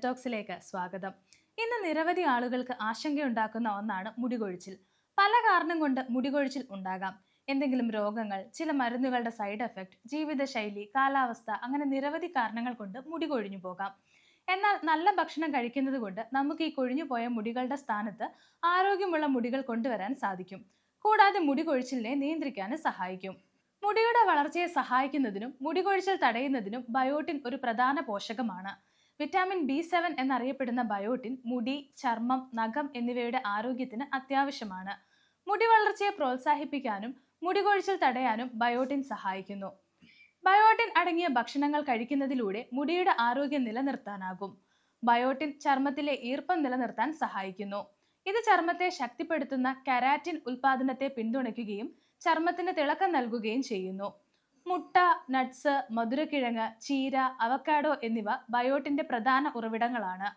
Health ടോക്സിലേക്ക് സ്വാഗതം. ഇന്ന് നിരവധി ആളുകൾക്ക് ആശങ്കയുണ്ടാക്കുന്ന ഒന്നാണ് മുടികൊഴിച്ചിൽ. പല കാരണം കൊണ്ട് മുടികൊഴിച്ചിൽ ഉണ്ടാകാം. എന്തെങ്കിലും രോഗങ്ങൾ, ചില മരുന്നുകളുടെ സൈഡ് എഫക്റ്റ്, ജീവിതശൈലി, കാലാവസ്ഥ, അങ്ങനെ നിരവധി കാരണങ്ങൾ കൊണ്ട് മുടി കൊഴിഞ്ഞു പോകാം. എന്നാൽ നല്ല ഭക്ഷണം കഴിക്കുന്നത് കൊണ്ട് നമുക്ക് ഈ കൊഴിഞ്ഞുപോയ മുടികളുടെ സ്ഥാനത്ത് ആരോഗ്യമുള്ള മുടികൾ കൊണ്ടുവരാൻ സാധിക്കും. കൂടാതെ മുടി കൊഴിച്ചിലിനെ നിയന്ത്രിക്കാനും സഹായിക്കും. മുടിയുടെ വളർച്ചയെ സഹായിക്കുന്നതിനും മുടികൊഴിച്ചിൽ തടയുന്നതിനും ബയോട്ടിൻ ഒരു പ്രധാന പോഷകമാണ്. വിറ്റാമിൻ B7 എന്നറിയപ്പെടുന്ന ബയോട്ടിൻ മുടി, ചർമ്മം, നഖം എന്നിവയുടെ ആരോഗ്യത്തിന് അത്യാവശ്യമാണ്. മുടി വളർച്ചയെ പ്രോത്സാഹിപ്പിക്കാനും മുടികൊഴിച്ചിൽ തടയാനും ബയോട്ടിൻ സഹായിക്കുന്നു. ബയോട്ടിൻ അടങ്ങിയ ഭക്ഷണങ്ങൾ കഴിക്കുന്നതിലൂടെ മുടിയുടെ ആരോഗ്യം നിലനിർത്താനാകും. ബയോട്ടിൻ ചർമ്മത്തിലെ ഈർപ്പം നിലനിർത്താൻ സഹായിക്കുന്നു. ഇത് ചർമ്മത്തെ ശക്തിപ്പെടുത്തുന്ന കെരാറ്റിൻ ഉൽപാദനത്തെ പിന്തുണയ്ക്കുകയും ചർമ്മത്തിന് തിളക്കം നൽകുകയും ചെയ്യുന്നു. മുട്ട, നട്ട്സ്, മധുരക്കിഴങ്ങ്, ചീര, അവക്കാഡോ എന്നിവ ബയോട്ടിന്റെ പ്രധാന ഉറവിടങ്ങളാണ്.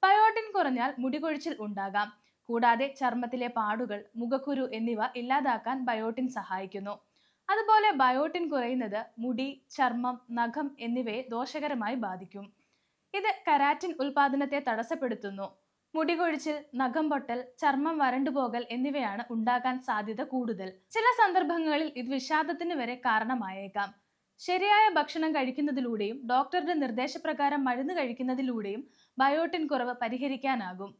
ബയോട്ടിൻ കുറഞ്ഞാൽ മുടികൊഴിച്ചിൽ ഉണ്ടാകാം. കൂടാതെ ചർമ്മത്തിലെ പാടുകൾ, മുഖക്കുരു എന്നിവ ഇല്ലാതാക്കാൻ ബയോട്ടിൻ സഹായിക്കുന്നു. അതുപോലെ ബയോട്ടിൻ കുറയുന്നത് മുടി, ചർമ്മം, നഖം എന്നിവയെ ദോഷകരമായി ബാധിക്കും. ഇത് കെരാറ്റിൻ ഉൽപാദനത്തെ തടസ്സപ്പെടുത്തുന്നു. മുടികൊഴിച്ചിൽ, നഖം പൊട്ടൽ, ചർമ്മം വരണ്ടുപോകൽ എന്നിവയാണ് ഉണ്ടാകാൻ സാധ്യത കൂടുതൽ. ചില സന്ദർഭങ്ങളിൽ ഇത് വിഷാദത്തിന് വരെ കാരണമായേക്കാം. ശരിയായ ഭക്ഷണം കഴിക്കുന്നതിലൂടെയും ഡോക്ടറുടെ നിർദ്ദേശപ്രകാരം മരുന്ന് കഴിക്കുന്നതിലൂടെയും ബയോട്ടിൻ കുറവ് പരിഹരിക്കാനാകും.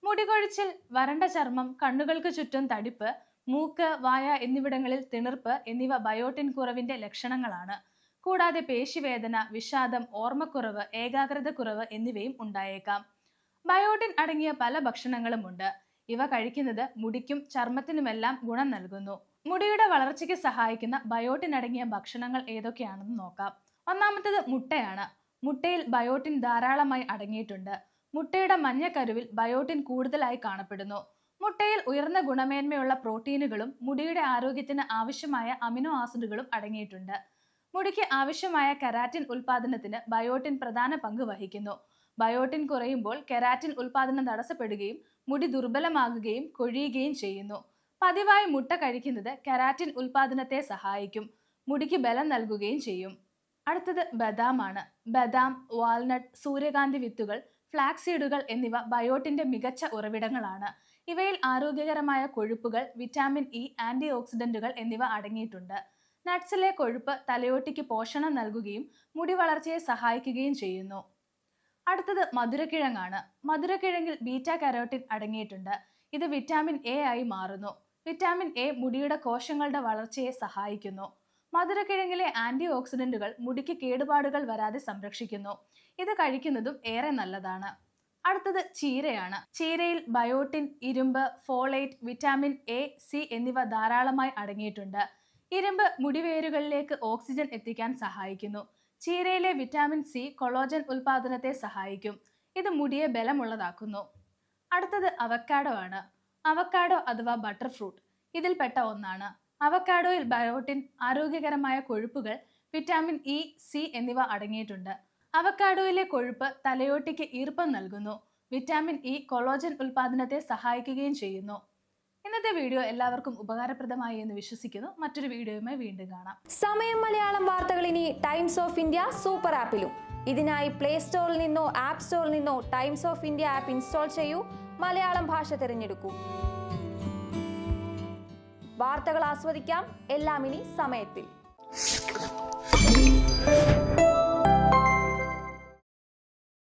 മുടികൊഴിച്ചിൽ, വരണ്ട ചർമ്മം, കണ്ണുകൾക്ക് ചുറ്റും തടിപ്പ്, മൂക്ക്, വായ എന്നിവിടങ്ങളിൽ തിണർപ്പ് എന്നിവ ബയോട്ടിൻ കുറവിന്റെ ലക്ഷണങ്ങളാണ്. കൂടാതെ പേശിവേദന, വിഷാദം, ഓർമ്മക്കുറവ്, ഏകാഗ്രതക്കുറവ് എന്നിവയും ഉണ്ടായേക്കാം. ബയോട്ടിൻ അടങ്ങിയ പല ഭക്ഷണങ്ങളും ഉണ്ട്. ഇവ കഴിക്കുന്നത് മുടിക്കും ചർമ്മത്തിനുമെല്ലാം ഗുണം നൽകുന്നു. മുടിയുടെ വളർച്ചയ്ക്ക് സഹായിക്കുന്ന ബയോട്ടിൻ അടങ്ങിയ ഭക്ഷണങ്ങൾ ഏതൊക്കെയാണെന്ന് നോക്കാം. ഒന്നാമത്തേത് മുട്ടയാണ്. മുട്ടയിൽ ബയോട്ടിൻ ധാരാളമായി അടങ്ങിയിട്ടുണ്ട്. മുട്ടയുടെ മഞ്ഞക്കരുവിൽ ബയോട്ടിൻ കൂടുതലായി കാണപ്പെടുന്നു. മുട്ടയിൽ ഉയർന്ന ഗുണമേന്മയുള്ള പ്രോട്ടീനുകളും മുടിയുടെ ആരോഗ്യത്തിന് ആവശ്യമായ അമിനോ ആസിഡുകളും അടങ്ങിയിട്ടുണ്ട്. മുടിക്ക് ആവശ്യമായ കെരാറ്റിൻ ഉൽപാദനത്തിന് ബയോട്ടിൻ പ്രധാന പങ്ക് വഹിക്കുന്നു. ബയോട്ടിൻ കുറയുമ്പോൾ കെരാറ്റിൻ ഉൽപാദനം തടസ്സപ്പെടുകയും മുടി ദുർബലമാകുകയും കൊഴിയുകയും ചെയ്യുന്നു. പതിവായി മുട്ട കഴിക്കുന്നത് കെരാറ്റിൻ ഉൽപാദനത്തെ സഹായിക്കും. മുടിക്ക് ബലം നൽകുകയും ചെയ്യും. അടുത്തത് ബദാമാണ്. ബദാം, വാൾനട്ട്, സൂര്യകാന്തി വിത്തുകൾ, ഫ്ലാക്സീഡുകൾ എന്നിവ ബയോട്ടിന്റെ മികച്ച ഉറവിടങ്ങളാണ്. ഇവയിൽ ആരോഗ്യകരമായ കൊഴുപ്പുകൾ, വിറ്റാമിൻ ഇ, ആന്റി ഓക്സിഡന്റുകൾ എന്നിവ അടങ്ങിയിട്ടുണ്ട്. നട്ട്സിലെ കൊഴുപ്പ് തലയോട്ടിക്ക് പോഷണം നൽകുകയും മുടി വളർച്ചയെ സഹായിക്കുകയും ചെയ്യുന്നു. അടുത്തത് മധുരക്കിഴങ്ങാണ്. മധുരക്കിഴങ്ങിൽ ബീറ്റ കരോട്ടിൻ അടങ്ങിയിട്ടുണ്ട്. ഇത് വിറ്റാമിൻ എ ആയി മാറുന്നു. വിറ്റാമിൻ എ മുടിയുടെ കോശങ്ങളുടെ വളർച്ചയെ സഹായിക്കുന്നു. മധുരക്കിഴങ്ങിലെ ആന്റി ഓക്സിഡന്റുകൾ മുടിക്ക് കേടുപാടുകൾ വരാതെ സംരക്ഷിക്കുന്നു. ഇത് കഴിക്കുന്നതും ഏറെ നല്ലതാണ്. അടുത്തത് ചീരയാണ്. ചീരയിൽ ബയോട്ടിൻ, ഇരുമ്പ്, ഫോളേറ്റ്, വിറ്റാമിൻ എ, സി എന്നിവ ധാരാളമായി അടങ്ങിയിട്ടുണ്ട്. ഇരുമ്പ് മുടിവേരുകളിലേക്ക് ഓക്സിജൻ എത്തിക്കാൻ സഹായിക്കുന്നു. ചീരയിലെ വിറ്റാമിൻ സി കൊളോജൻ ഉൽപാദനത്തെ സഹായിക്കും. ഇത് മുടിയെ ബലമുള്ളതാക്കുന്നു. അടുത്തത് അവക്കാഡോ ആണ്. അവക്കാഡോ അഥവാ ബട്ടർ ഫ്രൂട്ട് ഇതിൽപ്പെട്ട ഒന്നാണ്. അവക്കാഡോയിൽ ബയോട്ടിൻ, ആരോഗ്യകരമായ കൊഴുപ്പുകൾ, വിറ്റാമിൻ ഇ, സി എന്നിവ അടങ്ങിയിട്ടുണ്ട്. അവക്കാഡോയിലെ കൊഴുപ്പ് തലയോട്ടിക്ക് ഈർപ്പം നൽകുന്നു. വിറ്റാമിൻ ഇ കൊളോജൻ ഉൽപാദനത്തെ സഹായിക്കുകയും ചെയ്യുന്നു. ഇന്നത്തെ വീഡിയോ എല്ലാവർക്കും ഉപകാരപ്രദമായി എന്ന് വിശ്വസിക്കുന്നു. മറ്റൊരു വീഡിയോയുമായി വീണ്ടും കാണാം. സമയം മലയാളം വാർത്തകൾ ഇനി ടൈംസ് ഓഫ് ഇന്ത്യ സൂപ്പർ ആപ്പിലും. ഇതിനായി പ്ലേ സ്റ്റോറിൽ നിന്നോ ആപ്പ് സ്റ്റോറിൽ നിന്നോ times of India app install ചെയ്യൂ. മലയാളം ഭാഷ തിരഞ്ഞെടുക്കൂ. വാർത്തകൾ ആസ്വദിക്കാം. എല്ലാം ഇനി സമയത്തിൽ.